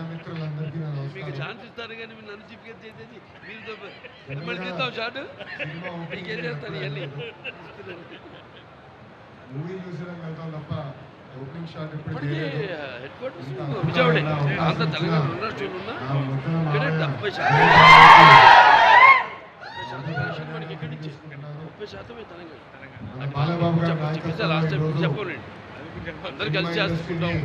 మిత్రులందరికీ మీకు ఛాన్స్ ఇస్తారు కానీ మీరు నన్ను చీఫ్ గెస్ట్ చేసేది మీరు మళ్ళీ తీస్తాం షార్ట్ మీకు ఏం చేస్తాను ఇవన్నీ మూవీ చూసినా వెళ్తాం తప్ప ఓపెనింగ్ షాట్ హెడ్ క్వార్టర్స్ విజయవాడే ఆంధ్ర తెలంగాణ ఉన్న స్టూల్ ఉన్నా ఇక్కడే 70% మనకి ఇక్కడి నుంచి 30% తెలంగాణ చెప్పేస్తే లాస్ట్ టైం చెప్పండి అందరు కలిసి చేసుకుంటాం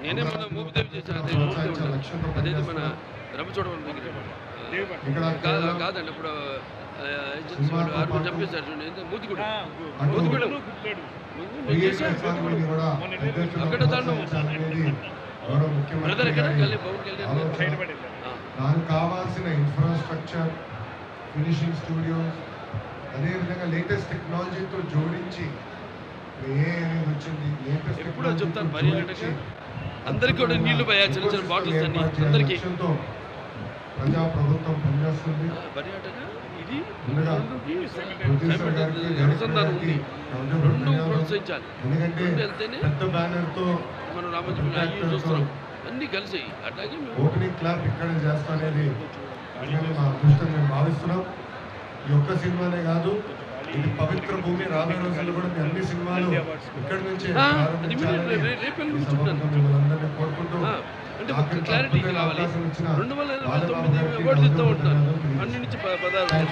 నేనే మన మూవీ దేవి చేశాను అదేది మన రమచోడవరం దగ్గర కాదండి ఇప్పుడు ఏజెన్సీ వాళ్ళు ఆరుగురు చంపేశారు చూడండి మూతిగూడ అక్కడ తాను బ్రదర్ ఎక్కడ పవన్ కళ్యాణ్ దానికి కావాల్సిన ఇన్ఫ్రాస్ట్రక్చర్ ఫినిషింగ్ స్టూడియోస్ అదేవిధంగా లేటెస్ట్ టెక్నాలజీతో జోడించి ఎప్పుడో చెప్తాను పర్యాటక అందరికీ కూడా నీళ్లు పోయా చిన్న చిన్న బాటిల్స్ అన్ని అందరికీ ప్రజా ప్రభుత్వం పనిచేస్తుంది పర్యాటక ఇది అనుసంధానం ఉంది రెండు ప్రోత్సహించాలి ఎందుకంటే వెళ్తేనే పెద్ద బ్యానర్ తో మనం రామజీవి అయ్యి చూస్తున్నాం అన్ని కలిసి అట్లాగే ఓపెనింగ్ క్లాప్ ఇక్కడ చేస్తా అనేది మా అదృష్టం మేము భావిస్తున్నాం ఈ ఒక్క సినిమానే కాదు ఇది పవిత్ర భూమి రాబోయే రోజుల్లో కూడా అన్ని సినిమాలు ఇక్కడి నుంచే కోరుకుంటూ అంటే క్లారిటీ కావాలి 2029 అవార్డ్స్ ఇస్తూ ఉంటారు అన్ని నుంచి పదాలు